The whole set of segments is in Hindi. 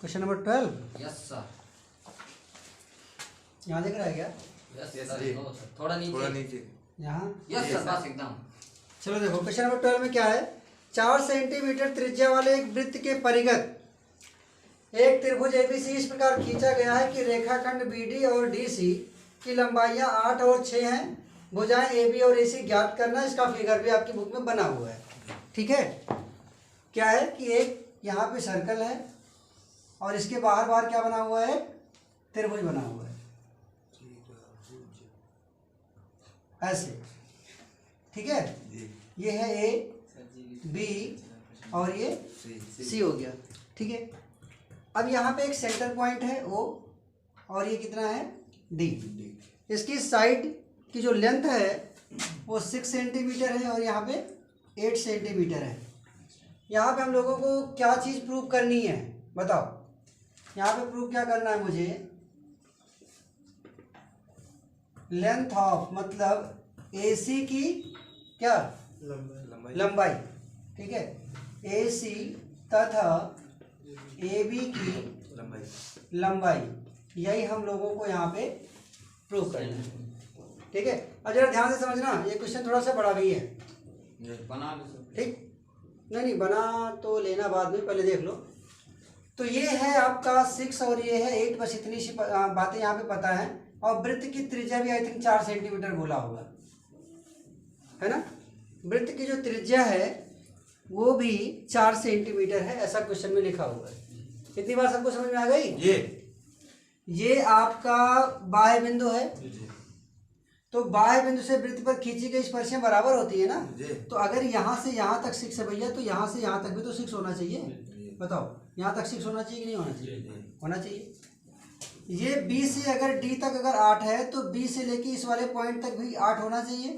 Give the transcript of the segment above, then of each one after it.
Question number 12। Yes sir. यहाँ दिख रहा है क्या? Yes sir. थोड़ा नीचे यहाँ। यस सर, बस एकदम। चलो देखो क्वेश्चन नंबर 12 में क्या है। 4 सेंटीमीटर त्रिज्या वाले एक वृत्त के परिगत एक त्रिभुज एबीसी इस प्रकार खींचा गया है कि रेखाखंड बीडी और डीसी की लंबाइयाँ 8 और 6 हैं। भुजाएं एबी और एसी ज्ञात करना। इसका फिगर भी आपकी बुक में बना हुआ है। ठीक है। क्या है कि एक यहाँ पे सर्कल है और इसके बाहर बाहर क्या बना हुआ है? त्रिभुज बना हुआ है ऐसे। ठीक है। ये है ए बी और ये सी हो गया। ठीक है। अब यहाँ पे एक सेंटर पॉइंट है ओ और ये कितना है? डी। इसकी साइड की जो लेंथ है वो 6 सेंटीमीटर है और यहाँ पे 8 सेंटीमीटर है। यहाँ पे हम लोगों को क्या चीज़ प्रूव करनी है बताओ? यहाँ पे प्रूव क्या करना है मुझे? लेंथ ऑफ मतलब AC की क्या लंबाई। ठीक है। AC तथा AB की लंबाई, यही हम लोगों को यहाँ पे प्रूव करना है। ठीक है। अब जरा ध्यान से समझना, ये क्वेश्चन थोड़ा सा बड़ा भी है। बना लो। ठीक। नहीं बना तो लेना बाद में, पहले देख लो। तो ये है आपका 6 और ये है 8, बस इतनी सी बातें यहाँ पे पता है। और वृत्त की त्रिज्या भी आई थिंक 4 सेंटीमीटर बोला होगा, है ना? वृत्त की जो त्रिज्या है वो भी 4 सेंटीमीटर है, ऐसा क्वेश्चन में लिखा हुआ है। इतनी बात सबको समझ में आ गई? ये आपका बाह्य बिंदु है। तो बाह्य बिंदु से वृत्त पर खींची गई स्पर्शियां बराबर होती है ना। तो अगर यहाँ से यहाँ तक 6 है भैया, तो यहाँ से यहाँ तक भी तो 6 होना चाहिए। बताओ, यहाँ तक 6 होना चाहिए कि नहीं होना चाहिए? होना चाहिए। ये B से अगर D तक अगर 8 है तो B से लेके इस वाले पॉइंट तक भी 8 होना चाहिए।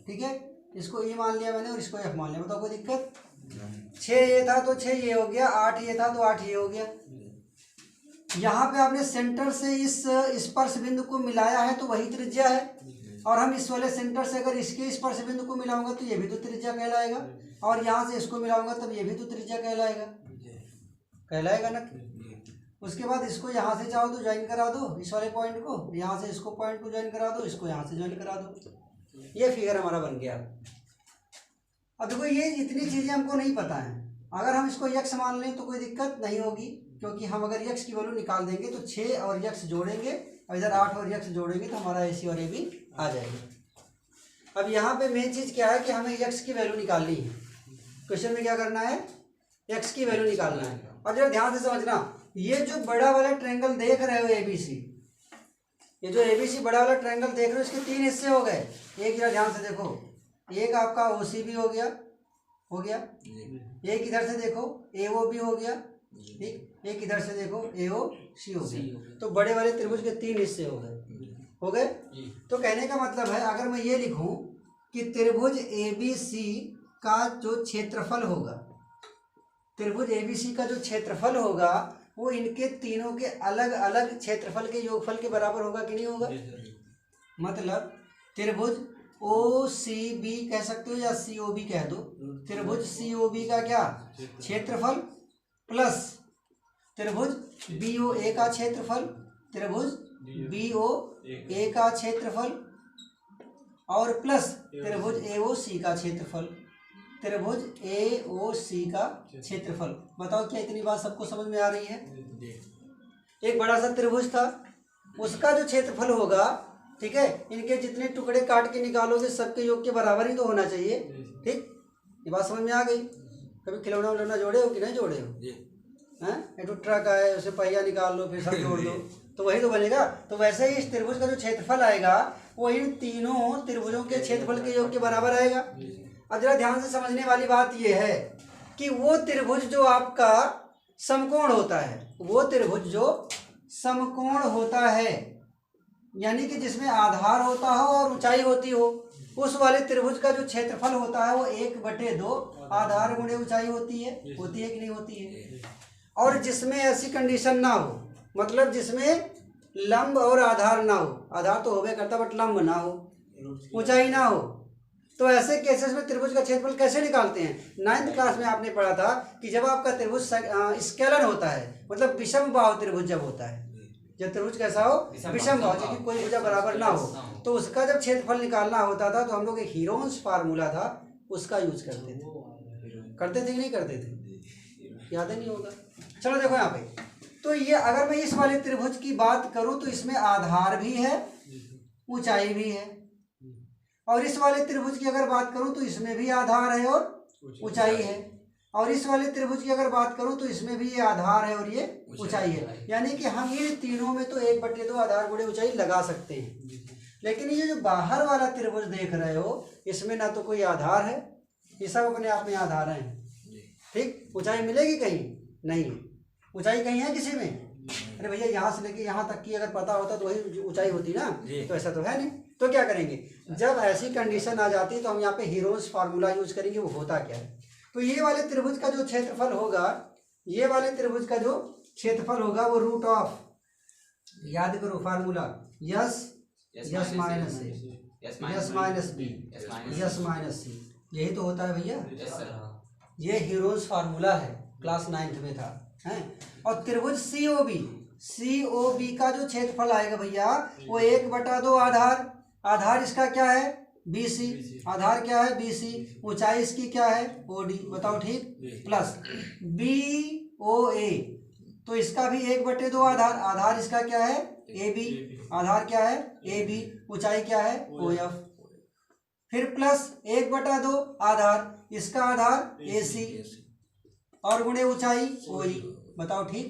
ठीक है। इसको E मान लिया मैंने और इसको F मान लिया। बताओ कोई दिक्कत? 6 ये था तो 6 ये हो गया, 8 ये था तो 8 ये हो गया। यहाँ पे आपने सेंटर से इस स्पर्श बिंदु को मिलाया है तो वही त्रिज्या है। और हम इस वाले सेंटर से अगर इसके स्पर्श बिंदु को मिलाऊंगा तो ये भी तो त्रिज्या कहलाएगा। और यहाँ से इसको मिलाऊंगा तब ये भी तो त्रिज्या कहलाएगा ना। उसके बाद इसको यहाँ से चाहो तो ज्वाइन करा दो इस वाले पॉइंट को, यहाँ से इसको पॉइंट को ज्वाइन करा दो, इसको यहाँ से ज्वाइन करा दो। ये फिगर हमारा बन गया। अब देखो ये इतनी चीज़ें हमको नहीं पता है। अगर हम इसको यक्स मान लें तो कोई दिक्कत नहीं होगी, क्योंकि हम अगर यक्स की वैल्यू निकाल देंगे तो 6 और यक्स जोड़ेंगे और इधर 8 और यक्स जोड़ेंगे तो हमारा AC और AB आ जाएगा। अब यहाँ पे मेन चीज़ क्या है कि हमें यक्स की वैल्यू निकालनी है। क्वेश्चन में क्या करना है? यक्स की वैल्यू निकालना है। और जरा ध्यान से समझना, ये जो बड़ा वाला ट्रायंगल देख रहे हो ABC, ये जो ABC बड़ा वाला ट्रायंगल देख रहे हो, इसके 3 हिस्से हो गए। एक जरा ध्यान से देखो, एक आपका OCB हो गया एक इधर से देखो AOB हो गया, ठीक। एक इधर से देखो AOC हो गया। तो बड़े वाले त्रिभुज के 3 हिस्से हो गए। तो कहने का मतलब है, अगर मैं ये लिखूं कि त्रिभुज ABC का जो क्षेत्रफल होगा, त्रिभुज ABC का जो क्षेत्रफल होगा वो इनके तीनों के अलग अलग क्षेत्रफल के योगफल के बराबर होगा कि नहीं होगा? मतलब त्रिभुज OCB कह सकते हो या COB कह दो। त्रिभुज COB का क्या क्षेत्रफल प्लस त्रिभुज BOA का क्षेत्रफल, त्रिभुज BOA का क्षेत्रफल और प्लस त्रिभुज AOC का क्षेत्रफल, त्रिभुज AOC का क्षेत्रफल। बताओ क्या इतनी बात सबको समझ में आ रही है? एक बड़ा सा त्रिभुज था, उसका जो क्षेत्रफल होगा, ठीक है, इनके जितने टुकड़े काट के निकालोगे सबके योग के बराबर ही तो होना चाहिए। ठीक, ये बात समझ में आ गई? कभी खिलौना उलौना जोड़े हो कि नहीं जोड़े हो? हैं? एक ट्रक है, उसे पहिया निकाल लो फिर सब जोड़ दो तो वही तो बनेगा। तो वैसे ही इस त्रिभुज का जो क्षेत्रफल आएगा वो इन तीनों त्रिभुजों के क्षेत्रफल के योग के बराबर आएगा। अब जरा ध्यान से समझने वाली बात यह है कि वो त्रिभुज जो आपका समकोण होता है, वो त्रिभुज जो समकोण होता है, यानी कि जिसमें आधार होता हो और ऊंचाई होती हो, उस वाले त्रिभुज का जो क्षेत्रफल होता है वो 1/2 आधार गुणे ऊंचाई होती है कि नहीं होती है? और जिसमें ऐसी कंडीशन ना हो, मतलब जिसमें लंब और आधार ना हो, आधार तो होवे करता बट लंब ना हो, ऊंचाई ना हो, तो ऐसे केसेस में त्रिभुज का क्षेत्रफल कैसे निकालते हैं? 9th क्लास में आपने पढ़ा था कि जब आपका त्रिभुज स्केलर होता है, मतलब विषम बाहु त्रिभुज जब होता है, जब त्रिभुज कैसा हो, विषम बाहु, क्योंकि कोई भुजा बराबर ना हो, तो उसका जब क्षेत्रफल निकालना होता था तो हम लोग एक हीरोन्स फार्मूला था उसका यूज करते थे कि नहीं करते थे? याद ही नहीं होगा। चलो देखो यहाँ पे, तो ये अगर मैं इस वाले त्रिभुज की बात करूं तो इसमें आधार भी है, ऊंचाई भी है, और इस वाले त्रिभुज की अगर बात करूं तो इसमें भी आधार है और ऊंचाई है, और इस वाले त्रिभुज की अगर बात करूं तो इसमें भी ये आधार है और ये ऊंचाई है। यानी कि हम इन तीनों में तो 1/2 आधार गुणे ऊंचाई लगा सकते हैं। लेकिन ये जो बाहर वाला त्रिभुज देख रहे हो, इसमें ना तो कोई आधार है, ये सब अपने आप में आधार हैं, ठीक। ऊंचाई मिलेगी कहीं? नहीं। ऊंचाई कहीं है किसी में? अरे भैया यहाँ से लेके यहाँ तक की अगर पता होता तो वही ऊंचाई होती ना, तो ऐसा तो है नहीं। तो क्या करेंगे, जब ऐसी कंडीशन आ जाती है तो हम यहाँ पे हीरोज फार्मूला यूज करेंगे। वो होता क्या है, तो ये वाले त्रिभुज का जो क्षेत्रफल होगा, ये वाले त्रिभुज का जो क्षेत्रफल होगा वो रूट ऑफ, याद करो formula, S S minus A, S minus B, S minus C, यही तो होता है भैया। ये हीरोज फार्मूला है, क्लास 9th में था, है। और त्रिभुज COB का जो क्षेत्रफल आएगा भैया वो 1/2 आधार, आधार इसका क्या है? BC, आधार क्या है? BC, ऊंचाई इसकी क्या है? OD, बताओ ठीक, प्लस BOA, तो इसका भी 1/2 आधार, आधार इसका क्या है? AB, आधार क्या है? AB, ऊंचाई क्या है? OF, फिर प्लस 1/2 आधार, इसका आधार AC, और गुणे ऊंचाई OE, बताओ ठीक।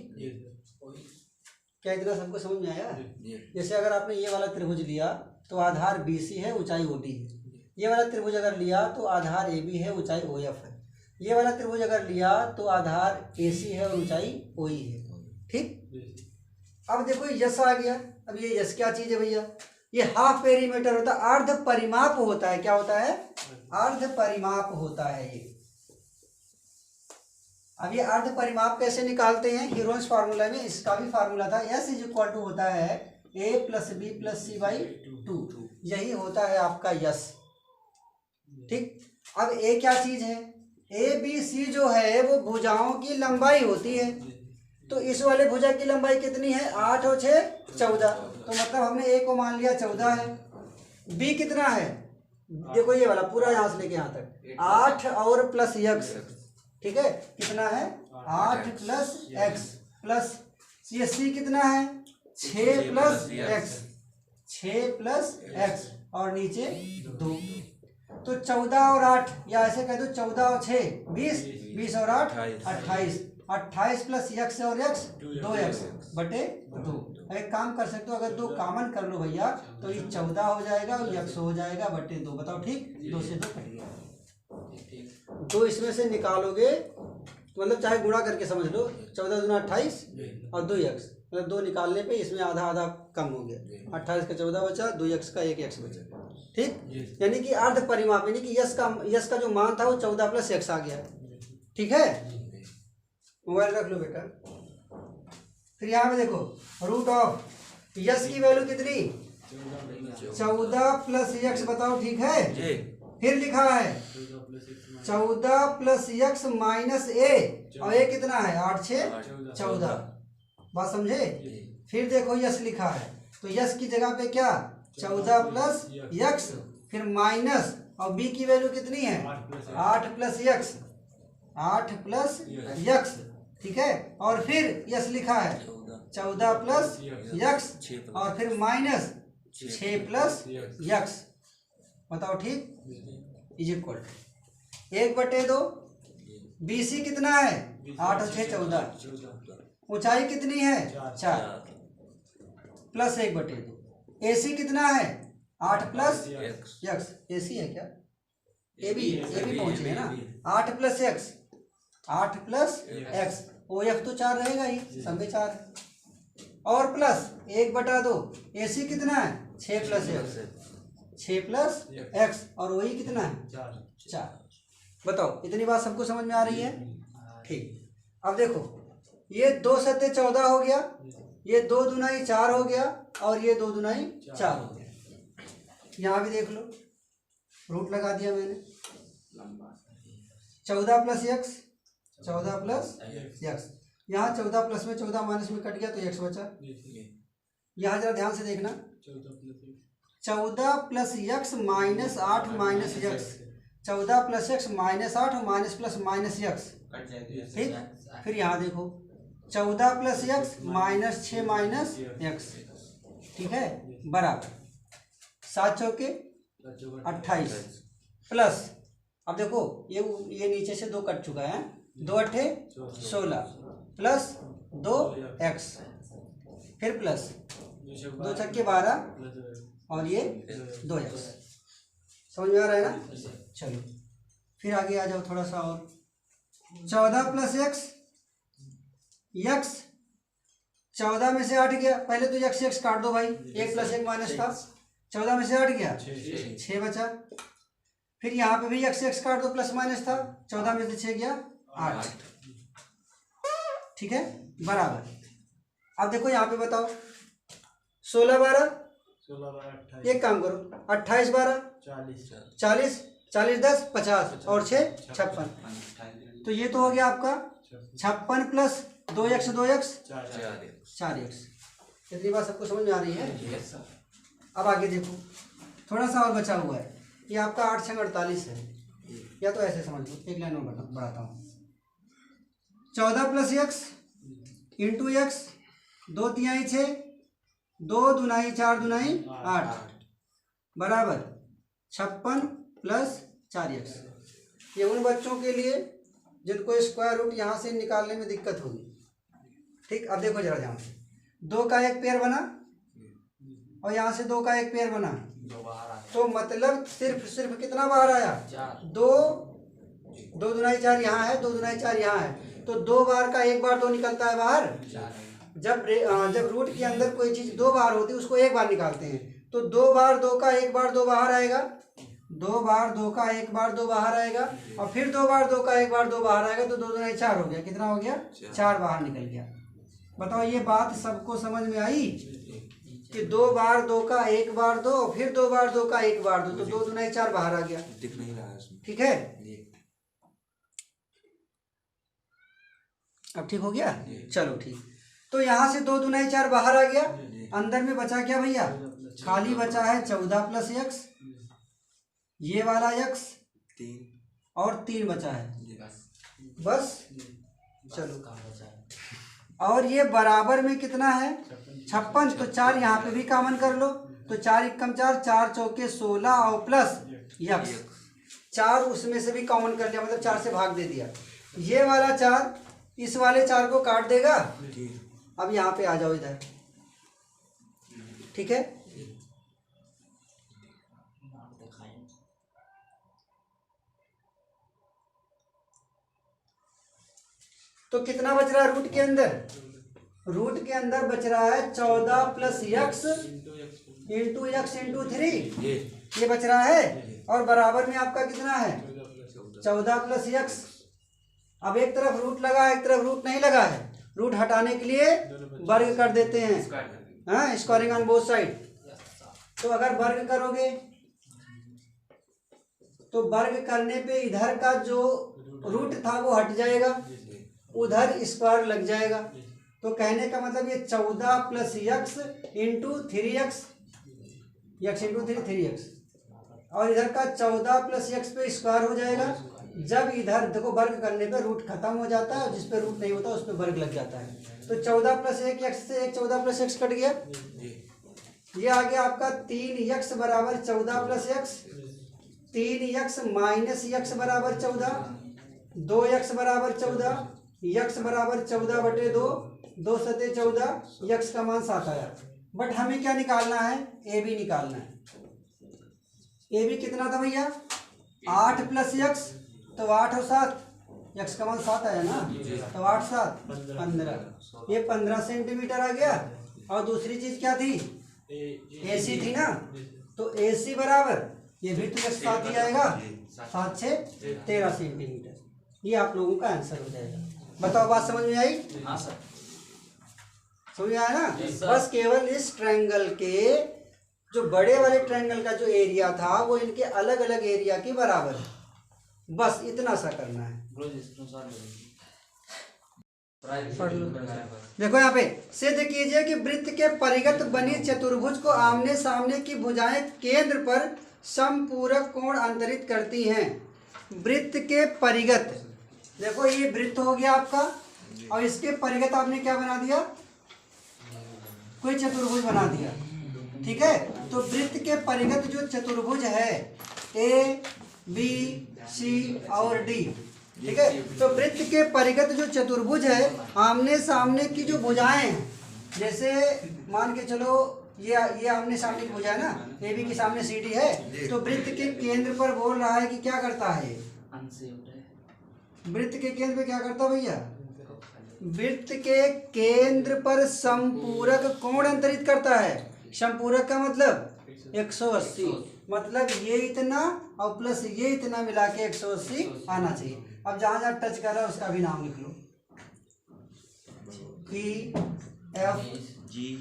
क्या इतना सबको समझ में आया? जैसे अगर आपने ये वाला त्रिभुज लिया तो आधार BC है, ऊंचाई OD है। ये वाला त्रिभुज अगर लिया तो आधार AB है, ऊंचाई OF है। ये वाला त्रिभुज अगर लिया तो आधार AC है और ऊंचाई OE है, ठीक। अब देखो यस आ गया। अब ये यस क्या चीज है भैया? ये हाफ पेरीमीटर होता है, अर्ध परिमाप होता है। क्या होता है? अर्ध परिमाप होता है ये। अब ये अर्ध परिमाप कैसे निकालते हैं? हीरोन्स फार्मूला में इसका भी फार्मूला था, S = होता है A + B + C/2, यही होता है आपका यस, ठीक। अब A क्या चीज है? ABC जो है वो भुजाओं की लंबाई होती है, तो इस वाले भुजा की लंबाई कितनी है? 8 और 6 14, तो मतलब हमने A को मान लिया 14 है। B कितना है? देखो ये वाला पूरा यहाँ से लेके यहाँ तक 8 और प्लस x, ठीक है, कितना है? 8 + x प्लस ये C कितना है? 6 + x, 6 + x और नीचे 2, तो 14 और 8, या ऐसे कह दो 14 और 6 20, 20 और 8 28, 28 प्लस x और x 2x बटे 2। एक काम कर सकते हो, अगर 2 कॉमन कर लो भैया तो ये 14 हो जाएगा और x हो जाएगा बटे 2, बताओ ठीक। 2 से 2 कट गया, 2 इसमें से निकालोगे मतलब चाहे गुणा करके समझ लो, 14 दूना 28 और 2x, मतलब 2 निकालने पे इसमें आधा आधा कम हो गया, 28 का 14 बचा, 2x का 1x बचा, ठीक। यानी कि अर्ध परिमाप, यानी कि यस का जो मान था वो 14 + x आ गया, ठीक है। मोबाइल रख लो बेटा। फिर यहाँ पे देखो रूट ऑफ यस की वैल्यू कितनी? 14 + x, बताओ ठीक है। फिर लिखा है 14 + x - a, और a कितना है? 8 6 14, बात समझे। फिर देखो यस लिखा है, तो यस की जगह पे क्या? 14 + x, फिर माइनस, और b की वैल्यू कितनी है? 8 + x, 8 + x, ठीक है। और फिर यस लिखा है 14 + x और फिर माइनस 6 + x, बताओ ठीक, = 1/2। BC कितना है? 8 और 6 14, ऊंचाई कितनी है? 4 प्लस 1/2। AC कितना है? 8 + x, AC है क्या? AB पहुंचे है ना। 8 + x, 8 + x, OF तो 4 रहेगा ही, सब में 4 है, और प्लस 1/2। AC कितना है? 6 + x, 6 + x, और OE कितना है? 4। बताओ इतनी बात सबको समझ में आ रही है? ठीक। अब देखो ये 2 × 7 = 14 हो गया, ये 2 दूनाई 4 हो गया, और ये 2 दूनाई 4 हो गया। यहाँ भी देख लो रूट लगा दिया मैंने। 14 प्लस एक्स, 14 प्लस एक्स, यहाँ 14 प्लस में 14 माइनस में कट गया तो एक्स बचा। यहाँ जरा ध्यान से देखना, 14 plus x minus 8 minus x, 14 plus x minus 8 minus plus minus x, ठीक। फिर यहाँ देखो 14 plus x minus 6 minus x, ठीक है, बराबर 7 चौके 28 प्लस, अब देखो ये नीचे से 2 कट चुका है, 2 अट्ठे 16 प्लस 2 एक्स, फिर प्लस 2 छक्के 12 और ये 2 एक्स। समझ में आ रहा है ना? चलो फिर आगे आ जाओ थोड़ा सा और, 14 प्लस एक्स, एक्स 14 में से 8 गया, पहले तो एक्स एक्स काट दो भाई, 1 प्लस 1 माइनस था, 14 में से 8 गया 6 बचा। फिर यहाँ पे भी एक्स एक्स काट दो, प्लस माइनस था, 14 में से 6 गया 8, ठीक है, बराबर। अब देखो यहाँ पे बताओ 16 12, एक काम करो 28 12 40, 40 10 50 और 6 56, तो ये तो हो गया आपका 56 प्लस 2x 2x 4x। इतनी बात सबको समझ में आ रही है? अब आगे देखो थोड़ा सा और बचा हुआ है, ये आपका 8 6 48 है, या तो ऐसे समझ लो, एक लाइन में बढ़ाता हूँ, 14 प्लस एक्स इंटू एक्स, 2 तिहाई 6, 2 दुनाई 4 दुनाई 8 बराबर 56 प्लस 4x। ये उन बच्चों के लिए जिनको स्क्वायर रूट यहाँ से निकालने में दिक्कत होगी, ठीक। अब देखो जरा ध्यान से, 2 का एक पेयर बना और यहाँ से 2 का एक पेयर बना, तो मतलब सिर्फ कितना बाहर आया? 2 दुनाई 4 यहाँ है, 2 दुनाई 4 यहाँ है, तो 2 बार का एक बार 2 निकलता है बाहर। जब रूट के अंदर कोई चीज 2 बार होती है उसको एक बार निकालते हैं, तो 2 बार 2 का एक बार 2 बाहर आएगा, 2 बार 2 का एक बार 2 बाहर आएगा, और फिर 2 बार 2 का एक बार 2 बाहर आएगा, तो 2 दुनाई 4 हो गया, कितना हो गया? 4 बाहर निकल गया। बताओ ये बात सबको समझ में आई कि 2 बार 2 का एक बार 2, फिर 2 बार 2 का एक बार 2, तो 2 दुनाई 4 बाहर आ गया, दिख नहीं रहा है उसमें, ठीक है। अब ठीक हो गया? चलो ठीक, तो यहाँ से 2 दुनाई 4 बाहर आ गया, अंदर में बचा क्या भैया? खाली बचा है 14 प्लस एक्स, ये वाला एक्स 3 और 3 बचा है बस। चलो और ये बराबर में कितना है? 56, तो 4 यहाँ पे भी कॉमन कर लो, तो 4 एकम 4, 4 चौके 16 और प्लस एक्स, 4 उसमें से भी कॉमन कर लिया, मतलब 4 से भाग दे दिया। ये वाला 4 इस वाले 4 को काट देगा। अब यहाँ पे आ जाओ इधर, ठीक है, तो कितना बच रहा है रूट के अंदर? रूट के अंदर बच रहा है 14 plus x into x into 3, ये बच रहा है, और बराबर में आपका कितना है? 14 प्लस एक्स। अब एक तरफ रूट लगा है, एक तरफ रूट नहीं लगा है, रूट हटाने के लिए वर्ग कर देते हैं, हाँ, स्क्वायरिंग ऑन बोथ साइड। तो अगर वर्ग करोगे तो वर्ग करने पे इधर का जो रूट था वो हट जाएगा, उधर स्क्वायर लग जाएगा, तो कहने का मतलब ये 14 plus x into 3x, x into 3x, और इधर का 14 प्लस एक्स पे स्क्वायर हो जाएगा। जब इधर देखो वर्ग करने पे रूट खत्म हो जाता है, जिस पे रूट नहीं होता उस पे वर्ग लग जाता है, तो 14 प्लस 1 एक्स से एक 14 प्लस एक्स कट गया, ये आ गया आपका 3x बराबर 14 plus x, 3x minus x बराबर 14, 2x बराबर 14, x बराबर 14 बटे 2, 2 सते 14, x का मान 7 आया। बट हमें क्या निकालना है? ए बी निकालना है। ए बी कितना था भैया? 8 प्लस एक्स, तो 8 और 7, एक्स का मान 7 आया ना, तो 8 7 15, ये 15 सेंटीमीटर आ गया। और दूसरी चीज क्या थी? AC थी ना, तो AC बराबर ये भी तो एक्स 7 ही आएगा, 7 6 13 सेंटीमीटर। ये आप लोगों का आंसर हो जाएगा। बताओ बात समझ में आई? हाँ सर, समझ में आया ना? बस केवल इस ट्रायंगल के जो बड़े वाले ट्रायंगल का जो एरिया था वो इनके अलग अलग एरिया के बराबर है, बस इतना सा करना है। देखो यहाँ पे सिद्ध कीजिए कि वृत्त के परिगत बनी चतुर्भुज को आमने सामने की भुजाएं केंद्र पर समपूरक कोण अंतरित करती हैं। वृत्त के परिगत, देखो ये वृत्त हो गया आपका, और इसके परिगत आपने क्या बना दिया, कोई चतुर्भुज बना दिया, ठीक है। तो वृत्त के परिगत जो चतुर्भुज है ए बी सी और डी, ठीक है। तो वृत्त के परिगत जो चतुर्भुज है आमने सामने की जो भुजाएं हैं, जैसे मान के चलो ये आमने सामने की भुजा है ना, ए बी के सामने सी डी है, तो वृत्त के केंद्र पर बोल रहा है कि क्या करता है, वृत्त के केंद्र पे क्या करता है भैया, वृत्त के केंद्र पर संपूरक कोण अंतरित करता है। संपूरक का मतलब 180, मतलब ये इतना और प्लस ये इतना मिला के 180 आना चाहिए। अब जहां जहां टच कर रहा है उसका भी नाम लिख लो, पी एफ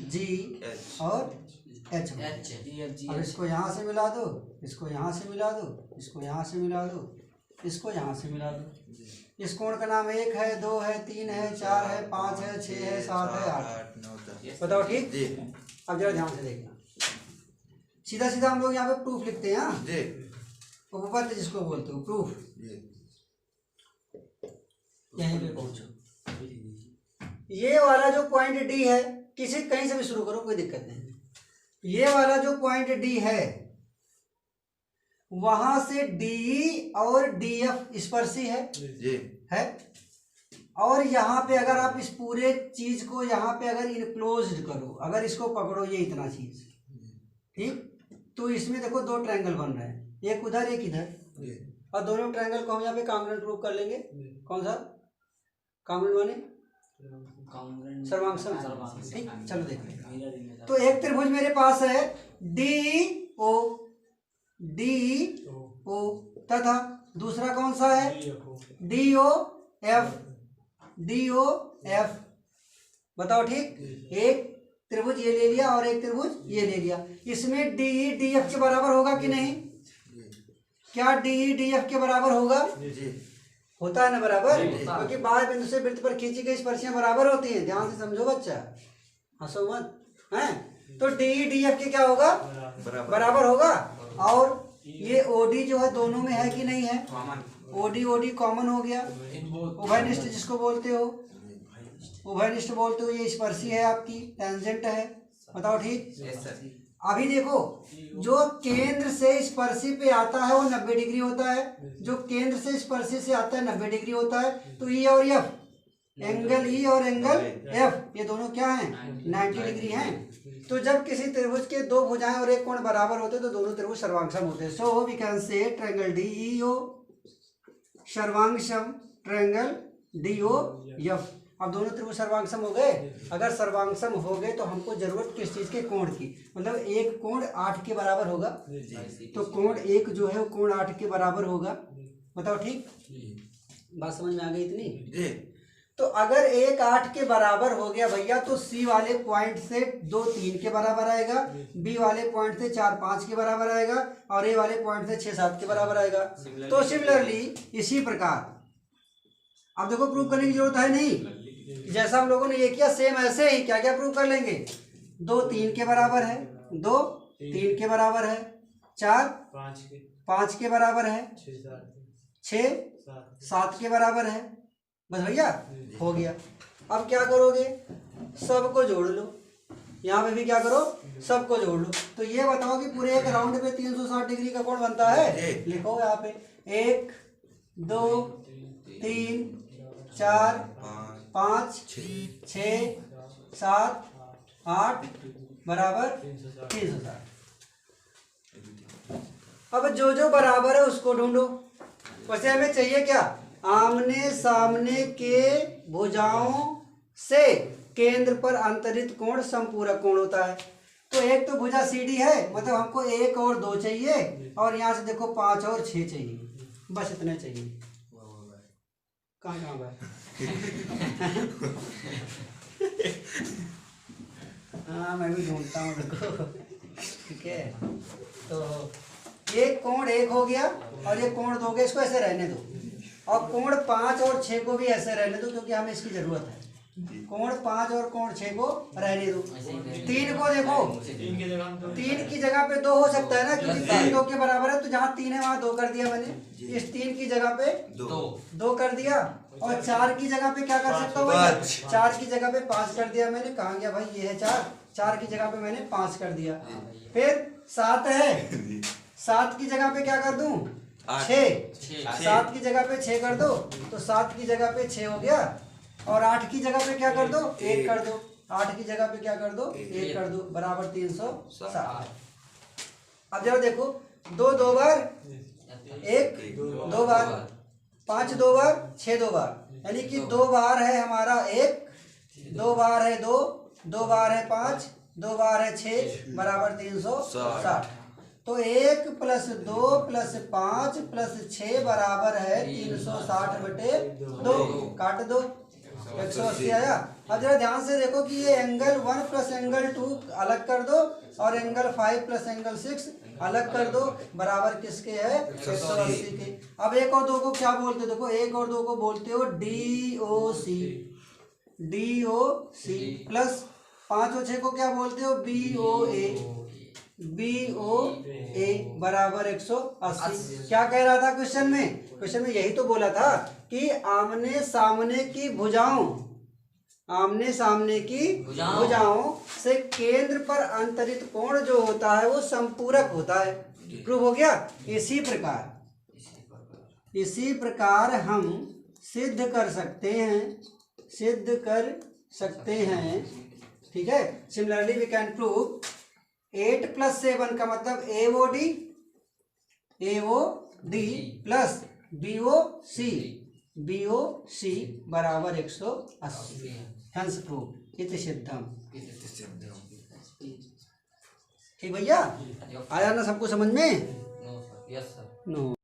जी और एच। अब इसको यहाँ से मिला दो, इसको यहाँ से मिला दो, इसको यहाँ से मिला दो, इसको यहाँ से मिला दो। इस कोण का नाम 1 है, 2 है, 3 है, 4 है, 5 है, 6 है, 7 है, 8। बताओ ठीक। अब जरा ध्यान से देखना, सीधा सीधा हम लोग यहाँ पे प्रूफ लिखते हैं। हाँ, उपपत्त जिसको बोलते हो, प्रूफ। यहीं पे पहुंचो, ये वाला जो पॉइंट डी है, किसी कहीं से भी शुरू करो कोई दिक्कत नहीं, ये वाला जो पॉइंट डी है वहां से डी और डी एफ स्पर्शी है। और यहाँ पे अगर आप इस पूरे चीज को यहाँ पे अगर इनक्लोज्ड करो, अगर इसको पकड़ो ये इतना चीज, ठीक, तो इसमें देखो दो ट्रायंगल बन रहे हैं, एक उधर एक इधर, और दोनों ट्रायंगल को हम यहाँ पे कॉन्ग्रुएंट प्रूव कर लेंगे। कौन सा कॉन्ग्रुएंट माने, सर्वांगसम, ठीक। चलो देखो, तो एक त्रिभुज मेरे पास है डी ओ तथा दूसरा कौन सा है डी ओ एफ। बताओ ठीक। एक त्रिभुज ये ले लिया और एक त्रिभुज ये ले लिया, इसमें डी एफ के बराबर होगा कि नहीं, क्या डी एफ के बराबर होगा, होता है ना बराबर, क्योंकि बाह्य बिंदु से वृत्त पर खींची गई स्पर्शियां बराबर होती हैं। ध्यान से समझो बच्चा, हंसो मत, हैं। तो डी एफ के क्या होगा, बराबर होगा। और ये ओडी जो है दोनों में है कि नहीं है, ओडी कॉमन हो गया। उभयनिष्ठ जिसको बोलते हो, उभयनिष्ठ बोलते हो, ये स्पर्शी है आपकी, टेंजेंट है। बताओ ठीक। अभी देखो, जो केंद्र से स्पर्शी पे आता है वो 90 डिग्री होता है, जो केंद्र से स्पर्शी से आता है 90 डिग्री होता है। तो ई और एफ, एंगल ई और एंगल एफ, ये दोनों क्या हैं, 90 डिग्री हैं। तो जब किसी त्रिभुज के दो भुजाएं और एक कोण बराबर होते हैं तो दोनों त्रिभुज सर्वांगसम होते हैं। So we can say triangle DEO सर्वांगसम, ट्रायंगल डीओएफ। अब दोनों त्रिभुज सर्वांगसम हो गए। अगर सर्वांगसम हो गए तो हमको जरूरत किस चीज के, कोण की। मतलब एक कोण 8 के बराबर होगा, तो कोण एक जो है वो कोण 8 के बराबर होगा। बताओ ठीक, बात समझ में आ गई इतनी। तो अगर एक 8 के बराबर हो गया भैया, तो सी वाले पॉइंट से 2 3 के बराबर आएगा, बी वाले पॉइंट से 4 5 के बराबर आएगा, और ए वाले पॉइंट से 6 7 के बराबर आएगा। तो सिमिलरली इसी प्रकार अब देखो प्रूव करने की जरूरत है नहीं, जैसा हम लोगों ने ये किया सेम ऐसे ही क्या क्या प्रूव कर लेंगे। 2 3 के बराबर है, 2 3 के बराबर है, 4 5 के बराबर है, 6 7 के बराबर है। बस भैया हो गया। अब क्या करोगे, सबको जोड़ लो, यहाँ पे भी क्या करो, सबको जोड़ लो। तो ये बताओ कि पूरे एक राउंड पे 360 डिग्री का कोण बनता है। लिखो यहाँ पे 1 2 3 4 5 6 7 8 बराबर 360। अब जो जो बराबर है उसको ढूंढो। वैसे हमें चाहिए क्या, आमने सामने के भुजाओं से केंद्र पर अंतरित कोण संपूरक कोण होता है। तो एक तो भुजा सीडी है, मतलब हमको 1 और 2 चाहिए, और यहाँ से देखो 5 और 6 चाहिए, बस इतने चाहिए। कहाँ भाई हाँ मैं भी ढूंढता हूँ, देखो ठीक ठीक है, तो ये कोण 1 हो गया और ये कोण 2 हो गया, इसको ऐसे रहने दो। और कोण 5 और 6 को भी ऐसे रहने दो क्योंकि हमें इसकी जरूरत है। कोण 5 और कोण 6 को रहने दो। 3 को देखो, 3 की जगह पे 2 हो सकता है ना, क्योंकि 3 2 के बराबर है, तो जहाँ 3 है वहाँ 2 कर दिया मैंने। इस 3 की जगह पे 2 कर दिया। और 4 की जगह पे क्या कर सकता हूँ भाई? 4 की जगह पे 5 कर दिया मैंने। कहाँ गया भाई? ये है 4 की जगह पे मैंने 5 कर दिया। फिर 7 है, 7 की जगह पे क्या कर दूं? 6। 7 की जगह पे 6 कर दो, तो 7 की जगह पे 6 हो गया। और 8 की जगह पे क्या कर दो? 1 कर दो। 8 की जगह पे क्या कर दो? 1 कर दो, बराबर 360। अब जरा देखो, 2 2 बार, 1 2 बार, 5 2 बार, 6 2 बार, यानी कि 2 बार है हमारा 1, 2 बार है 2, 2 बार है 5, 2 बार है 6, बराबर 360। तो 1 + 2 + 5 + 6 बराबर है 360/2। काट दो, 180 आया। अब जरा ध्यान से देखो कि ये एंगल 1 + एंगल 2 अलग कर दो और एंगल 5 + एंगल 6 अलग कर दो, बराबर किसके है? 180 के। अब 1 और 2 को क्या बोलते हो? देखो 1 और 2 को बोलते हो DOC, DOC प्लस 5 और 6 को क्या बोलते हो? BOA, BOA बराबर 180। क्या कह रहा था क्वेश्चन में? क्वेश्चन में यही तो बोला था कि आमने सामने की भुजाओं, आमने सामने की भुजाओं से केंद्र पर अंतरित कोण जो होता है वो संपूरक होता है। प्रूव हो गया। इसी प्रकार हम सिद्ध कर सकते हैं, ठीक है। सिमिलरली वी कैन प्रूव 8 + 7 का मतलब AOD प्लस BOC बराबर 180। हेंस प्रूव इति सिद्धम। ठीक भैया, आया ना सबको समझ में? No sir, yes sir. No.